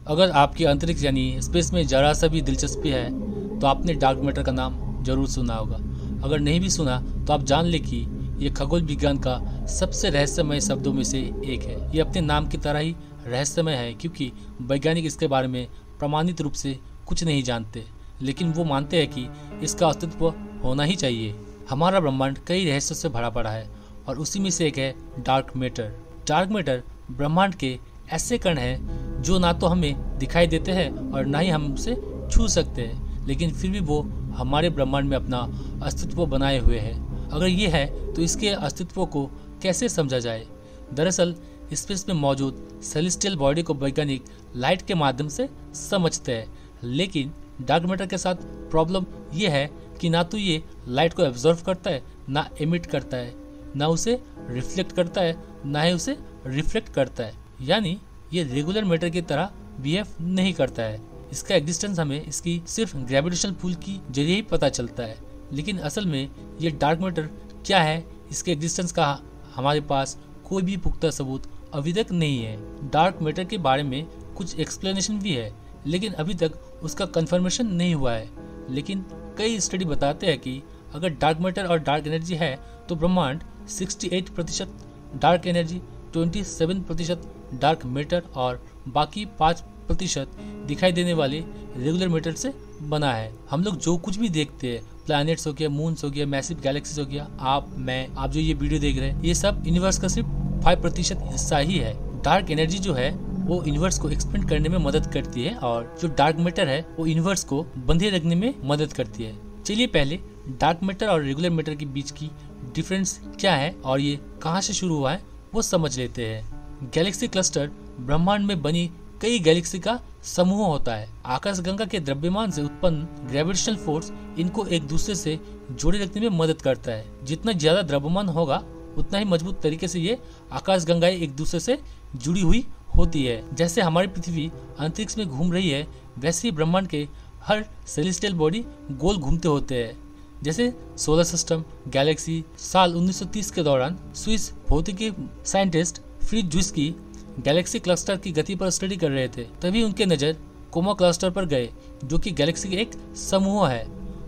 अगर आपकी अंतरिक्ष यानी स्पेस में जरा सा भी दिलचस्पी है तो आपने डार्क मैटर का नाम जरूर सुना होगा। अगर नहीं भी सुना तो आप जान ले कि ये खगोल विज्ञान का सबसे रहस्यमय शब्दों में से एक है। ये अपने नाम की तरह ही रहस्यमय है क्योंकि वैज्ञानिक इसके बारे में प्रमाणित रूप से कुछ नहीं जानते, लेकिन वो मानते हैं कि इसका अस्तित्व होना ही चाहिए। हमारा ब्रह्मांड कई रहस्यों से भरा पड़ा है और उसी में से एक है डार्क मैटर। डार्क मैटर ब्रह्मांड के ऐसे कण हैं जो ना तो हमें दिखाई देते हैं और ना ही हम उसे छू सकते हैं, लेकिन फिर भी वो हमारे ब्रह्मांड में अपना अस्तित्व बनाए हुए हैं। अगर ये है तो इसके अस्तित्व को कैसे समझा जाए? दरअसल स्पेस में मौजूद सेलेस्टियल बॉडी को वैज्ञानिक लाइट के माध्यम से समझते हैं, लेकिन डार्क मैटर के साथ प्रॉब्लम ये है कि ना तो ये लाइट को एब्जॉर्व करता है, ना एमिट करता है, ना उसे रिफ्लेक्ट करता है, ना ही उसे रिफ्लेक्ट करता है। यानी ये रेगुलर मैटर की तरह बिहेव नहीं करता है। इसका एग्जिस्टेंस हमें इसकी सिर्फ ग्रेविटेशनल पुल की जरिए ही पता चलता है, लेकिन असल में ये डार्क मैटर क्या है, इसके एग्जिस्टेंस का हमारे पास कोई भी पुख्ता सबूत अभी तक नहीं है। डार्क मैटर के बारे में कुछ एक्सप्लेनेशन भी है, लेकिन अभी तक उसका कंफर्मेशन नहीं हुआ है। लेकिन कई स्टडी बताते हैं कि अगर डार्क मैटर और डार्क एनर्जी है तो ब्रह्मांड 68% डार्क एनर्जी, 27% डार्क मैटर और बाकी 5% दिखाई देने वाले रेगुलर मैटर से बना है। हम लोग जो कुछ भी देखते हैं, प्लैनेट्स हो गया, मून्स हो गया, मैसिव गैलेक्सीज हो गया, आप जो ये वीडियो देख रहे हैं, ये सब यूनिवर्स का सिर्फ 5% हिस्सा ही है। डार्क एनर्जी जो है वो यूनिवर्स को एक्सपेंड करने में मदद करती है और जो डार्क मैटर है वो यूनिवर्स को बंधे रखने में मदद करती है। चलिए पहले डार्क मैटर और रेगुलर मैटर के बीच की डिफरेंस क्या है और ये कहाँ से शुरू हुआ है वो समझ लेते हैं। गैलेक्सी क्लस्टर ब्रह्मांड में बनी कई गैलेक्सी का समूह होता है। आकाशगंगा के द्रव्यमान से उत्पन्न ग्रेविटेशनल फोर्स इनको एक दूसरे से जोड़े रखने में मदद करता है। जितना ज्यादा द्रव्यमान होगा उतना ही मजबूत तरीके से ये आकाशगंगाएं एक दूसरे से जुड़ी हुई होती है। जैसे हमारी पृथ्वी अंतरिक्ष में घूम रही है, वैसे ही ब्रह्मांड के हर सेलेस्टियल बॉडी गोल घूमते होते हैं। जैसे सोलर सिस्टम, गैलेक्सी। साल 1930 के दौरान स्विस भौतिकी साइंटिस्ट फ्रिज ज्विस्की गैलेक्सी क्लस्टर की गति पर स्टडी कर रहे थे। तभी उनके नज़र कोमा क्लस्टर पर गए, जो कि गैलेक्सी का एक समूह है।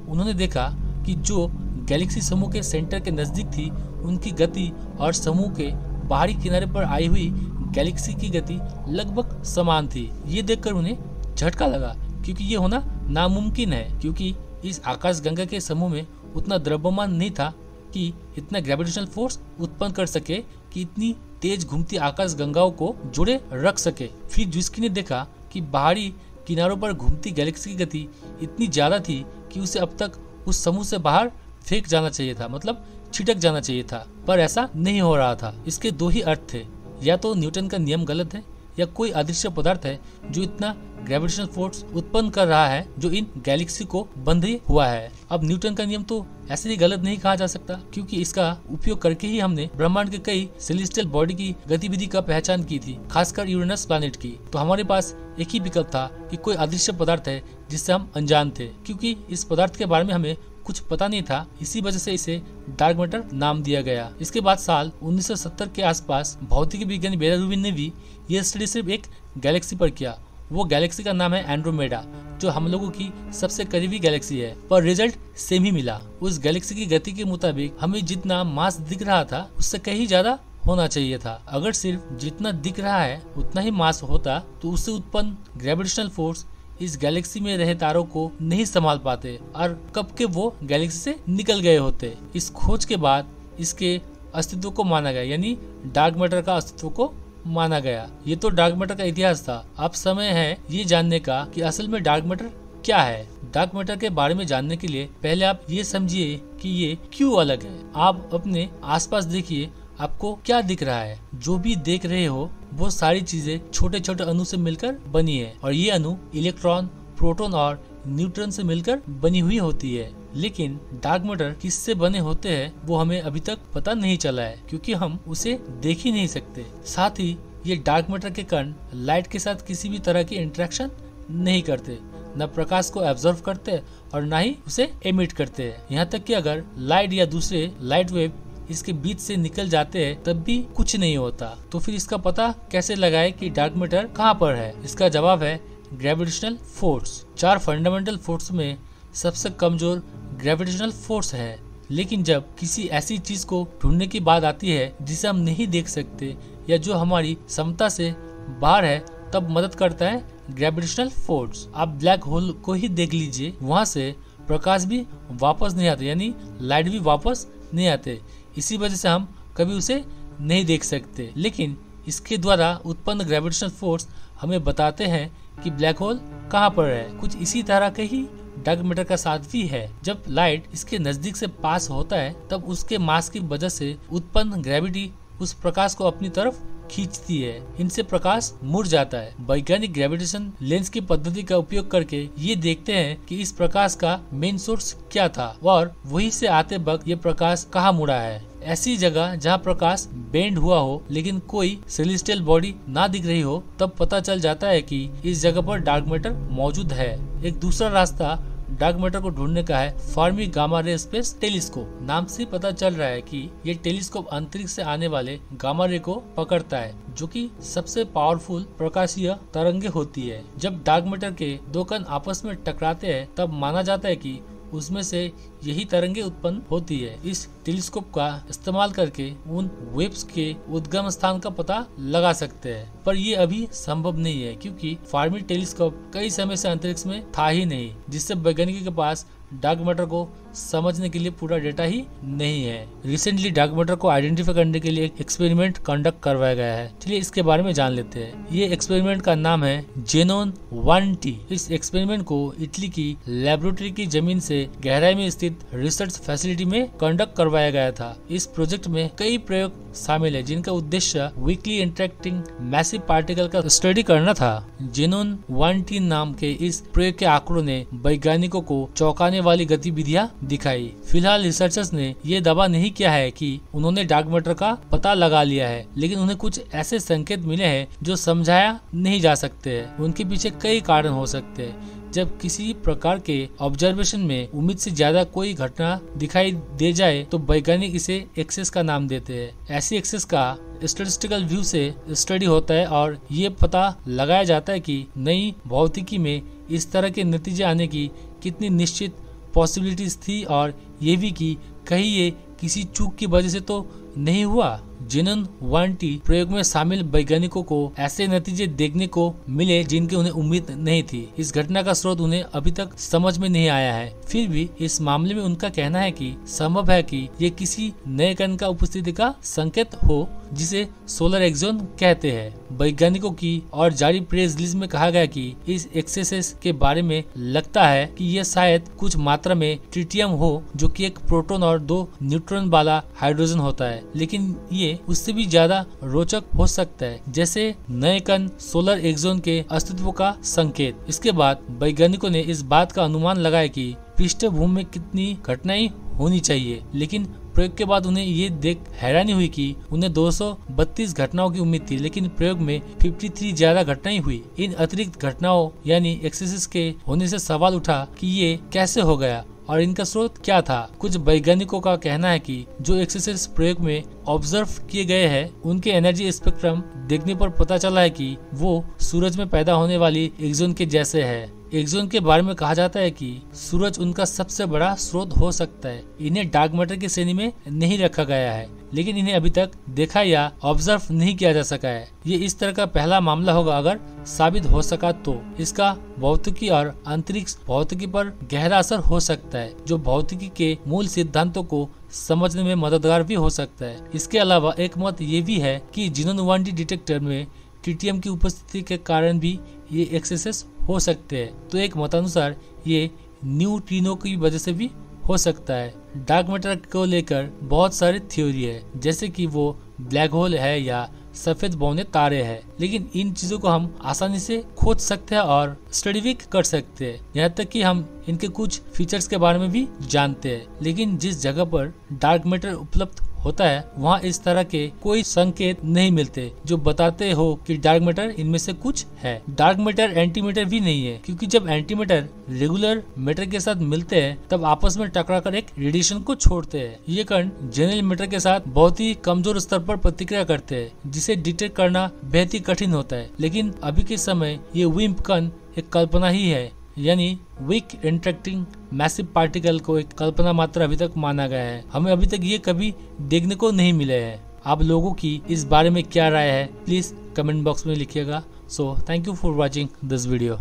उन्होंने देखा कि जो गैलेक्सी समूह के सेंटर के नज़दीक थी, उनकी गति और समूह के बाहरी किनारे पर आई हुई गैलेक्सी की गति लगभग समान थी। ये देखकर उन्हें झटका लगा, क्योंकि ये होना नामुमकिन है, क्योंकि इस आकाशगंगा के समूह में उतना द्रव्यमान नहीं था कि इतना ग्रेविटेशनल फोर्स उत्पन्न कर सके कि इतनी तेज घूमती आकाशगंगाओं को जोड़े रख सके। फिर ज्विस्की ने देखा कि बाहरी किनारों पर घूमती गैलेक्सी की गति इतनी ज्यादा थी कि उसे अब तक उस समूह से बाहर फेंक जाना चाहिए था, मतलब छिटक जाना चाहिए था, पर ऐसा नहीं हो रहा था। इसके दो ही अर्थ थे, या तो न्यूटन का नियम गलत है या कोई अदृश्य पदार्थ है जो इतना ग्रेविटेशनल फोर्स उत्पन्न कर रहा है जो इन गैलेक्सी को बंधे हुआ है। अब न्यूटन का नियम तो ऐसे ही गलत नहीं कहा जा सकता, क्योंकि इसका उपयोग करके ही हमने ब्रह्मांड के कई सेलेस्टियल बॉडी की गतिविधि का पहचान की थी, खासकर यूरेनस प्लैनेट की। तो हमारे पास एक ही विकल्प था कि कोई अदृश्य पदार्थ है जिससे हम अनजान थे, क्योंकि इस पदार्थ के बारे में हमें कुछ पता नहीं था। इसी वजह से इसे डार्क मैटर नाम दिया गया। इसके बाद साल 1970 के आसपास भौतिकी विज्ञानी बेरा रूबिन ने भी ये स्टडी सिर्फ एक गैलेक्सी पर किया। वो गैलेक्सी का नाम है एंड्रोमेडा, जो हम लोगों की सबसे करीबी गैलेक्सी है, पर रिजल्ट सेम ही मिला। उस गैलेक्सी की गति के मुताबिक हमें जितना मास दिख रहा था उससे कहीं ज्यादा होना चाहिए था। अगर सिर्फ जितना दिख रहा है उतना ही मास होता तो उससे उत्पन्न ग्रेविटेशनल फोर्स इस गैलेक्सी में रहे तारों को नहीं संभाल पाते और कब के वो गैलेक्सी से निकल गए होते। इस खोज के बाद इसके अस्तित्व को माना गया, यानी डार्क मैटर का अस्तित्व को माना गया। ये तो डार्क मैटर का इतिहास था। अब समय है ये जानने का कि असल में डार्क मैटर क्या है। डार्क मैटर के बारे में जानने के लिए पहले आप ये समझिए कि ये क्यों अलग है। आप अपने आसपास देखिए, आपको क्या दिख रहा है। जो भी देख रहे हो वो सारी चीजें छोटे छोटे अणु से मिलकर बनी है, और ये अणु इलेक्ट्रॉन, प्रोटॉन और न्यूट्रॉन से मिलकर बनी हुई होती है। लेकिन डार्क मैटर किससे बने होते हैं वो हमें अभी तक पता नहीं चला है, क्योंकि हम उसे देख ही नहीं सकते। साथ ही ये डार्क मैटर के कण लाइट के साथ किसी भी तरह की इंटरेक्शन नहीं करते, न प्रकाश को एब्जॉर्व करते और न ही उसे एमिट करते हैं। यहाँ तक कि अगर लाइट या दूसरे लाइट वेव इसके बीच से निकल जाते हैं तब भी कुछ नहीं होता। तो फिर इसका पता कैसे लगाए कि डार्क मैटर कहाँ पर है? इसका जवाब है ग्रेविटेशनल फोर्स। 4 फंडामेंटल फोर्स में सबसे कमजोर ग्रेविटेशनल फोर्स है। लेकिन जब किसी ऐसी चीज को ढूंढने की बात आती है जिसे हम नहीं देख सकते या जो हमारी क्षमता से बाहर है, तब मदद करता है ग्रेविटेशनल फोर्स। आप ब्लैक होल को ही देख लीजिए, वहाँ से प्रकाश भी वापस नहीं आते, यानी लाइट भी वापस नहीं आते। इसी वजह से हम कभी उसे नहीं देख सकते। लेकिन इसके द्वारा उत्पन्न ग्रेविटेशनल फोर्स हमें बताते हैं कि ब्लैक होल कहाँ पर है। कुछ इसी तरह के ही डार्क मैटर का साथ भी है। जब लाइट इसके नजदीक से पास होता है तब उसके मास की वजह से उत्पन्न ग्रेविटी उस प्रकाश को अपनी तरफ खींचती है। इनसे प्रकाश मुड़ जाता है। वैज्ञानिक ग्रेविटेशन लेंस की पद्धति का उपयोग करके ये देखते हैं कि इस प्रकाश का मेन सोर्स क्या था और वहीं से आते वक्त ये प्रकाश कहाँ मुड़ा है। ऐसी जगह जहाँ प्रकाश बेंड हुआ हो लेकिन कोई सेलेस्टियल बॉडी ना दिख रही हो, तब पता चल जाता है कि इस जगह पर डार्क मैटर मौजूद है। एक दूसरा रास्ता डार्क मैटर को ढूंढने का है Fermi gamma ray space telescope. नाम से पता चल रहा है कि ये टेलीस्कोप अंतरिक्ष से आने वाले गामा रे को पकड़ता है, जो कि सबसे पावरफुल प्रकाशीय तरंगे होती है। जब डार्क मैटर के 2 कण आपस में टकराते हैं तब माना जाता है कि उसमें से यही तरंगे उत्पन्न होती है। इस टेलीस्कोप का इस्तेमाल करके उन वेव्स के उद्गम स्थान का पता लगा सकते हैं, पर ये अभी संभव नहीं है क्योंकि फर्मी टेलीस्कोप कई समय से अंतरिक्ष में था ही नहीं, जिससे वैज्ञानिकों के पास डार्क मैटर को समझने के लिए पूरा डेटा ही नहीं है। रिसेंटली डार्क मैटर को आइडेंटिफाई करने के लिए एक एक्सपेरिमेंट कंडक्ट करवाया गया है। चलिए इसके बारे में जान लेते हैं। ये एक्सपेरिमेंट का नाम है जेनोन 1T। इस एक्सपेरिमेंट को इटली की लेबोरेटरी की जमीन से गहराई में स्थित रिसर्च फैसिलिटी में कंडक्ट करवाया गया था। इस प्रोजेक्ट में कई प्रयोग शामिल है जिनका उद्देश्य वीकली इंटरेक्टिंग मैसिव पार्टिकल का स्टडी करना था। जेनोन 1T नाम के इस प्रयोग के आंकड़ों ने वैज्ञानिकों को चौंकाने वाली गतिविधियां दिखाई। फिलहाल रिसर्चर्स ने ये दावा नहीं किया है कि उन्होंने डार्क मैटर का पता लगा लिया है, लेकिन उन्हें कुछ ऐसे संकेत मिले हैं जो समझाया नहीं जा सकते हैं। उनके पीछे कई कारण हो सकते हैं। जब किसी प्रकार के ऑब्जर्वेशन में उम्मीद से ज्यादा कोई घटना दिखाई दे जाए तो वैज्ञानिक इसे एक्सेस का नाम देते हैं। ऐसी एक्सेस का स्टैटिस्टिकल व्यू से स्टडी होता है और ये पता लगाया जाता है कि नई भौतिकी में इस तरह के नतीजे आने की कितनी निश्चित पॉसिबिलिटीज थी और ये भी कि कहीं ये किसी चूक की वजह से तो नहीं हुआ। जेनोन 1T प्रयोग में शामिल वैज्ञानिकों को ऐसे नतीजे देखने को मिले जिनकी उन्हें उम्मीद नहीं थी। इस घटना का स्रोत उन्हें अभी तक समझ में नहीं आया है। फिर भी इस मामले में उनका कहना है कि संभव है कि ये किसी नए कण का उपस्थिति का संकेत हो जिसे सोलर एक्सोन कहते हैं। वैज्ञानिकों की और जारी प्रेस रिलीज में कहा गया कि इस एक्सेस के बारे में लगता है कि यह शायद कुछ मात्रा में ट्रिटियम हो, जो कि एक प्रोटॉन और 2 न्यूट्रॉन वाला हाइड्रोजन होता है, लेकिन ये उससे भी ज्यादा रोचक हो सकता है, जैसे नए कण सोलर एक्सोन के अस्तित्व का संकेत। इसके बाद वैज्ञानिकों ने इस बात का अनुमान लगाया कि पृष्ठभूमि में कितनी घटनाएं होनी चाहिए, लेकिन प्रयोग के बाद उन्हें ये देख हैरानी हुई कि उन्हें 232 घटनाओं की उम्मीद थी, लेकिन प्रयोग में 53 ज्यादा घटनाएं हुई। इन अतिरिक्त घटनाओं यानी एक्सेस के होने से सवाल उठा कि ये कैसे हो गया और इनका स्रोत क्या था। कुछ वैज्ञानिकों का कहना है कि जो एक्सेस प्रयोग में ऑब्जर्व किए गए हैं उनके एनर्जी स्पेक्ट्रम देखने पर पता चला है कि वो सूरज में पैदा होने वाली एक्सोन के जैसे है। एक्सोन के बारे में कहा जाता है कि सूरज उनका सबसे बड़ा स्रोत हो सकता है। इन्हें डार्क मैटर की श्रेणी में नहीं रखा गया है, लेकिन इन्हें अभी तक देखा या ऑब्जर्व नहीं किया जा सका है। ये इस तरह का पहला मामला होगा। अगर साबित हो सका तो इसका भौतिकी और अंतरिक्ष भौतिकी पर गहरा असर हो सकता है, जो भौतिकी के मूल सिद्धांतों को समझने में मददगार भी हो सकता है। इसके अलावा एक मत ये भी है कि जेनोन 1T डिटेक्टर में ट्रिटियम की उपस्थिति के कारण भी ये एक्सेस हो सकते हैं। तो एक मतानुसार ये न्यूट्रिनो की वजह से भी हो सकता है। डार्क मैटर को लेकर बहुत सारी थ्योरी है, जैसे कि वो ब्लैक होल है या सफेद बौने तारे हैं, लेकिन इन चीजों को हम आसानी से खोज सकते हैं और स्टडी भी कर सकते हैं। यहाँ तक कि हम इनके कुछ फीचर्स के बारे में भी जानते हैं। लेकिन जिस जगह पर डार्क मैटर उपलब्ध होता है वहाँ इस तरह के कोई संकेत नहीं मिलते जो बताते हो कि डार्क मैटर इनमें से कुछ है। डार्क मैटर एंटी मैटर भी नहीं है, क्योंकि जब एंटी मैटर रेगुलर मैटर के साथ मिलते हैं तब आपस में टकराकर एक रेडिएशन को छोड़ते हैं। ये कण जनरल मैटर के साथ बहुत ही कमजोर स्तर पर प्रतिक्रिया करते हैं, जिसे डिटेक्ट करना बेहद ही कठिन होता है। लेकिन अभी के समय ये विम्प कण एक कल्पना ही है, यानी वीक इंटरेक्टिंग मैसिव पार्टिकल को एक कल्पना मात्र अभी तक माना गया है। हमें अभी तक ये कभी देखने को नहीं मिले हैं। आप लोगों की इस बारे में क्या राय है, प्लीज कमेंट बॉक्स में लिखिएगा। So thank you for watching this video.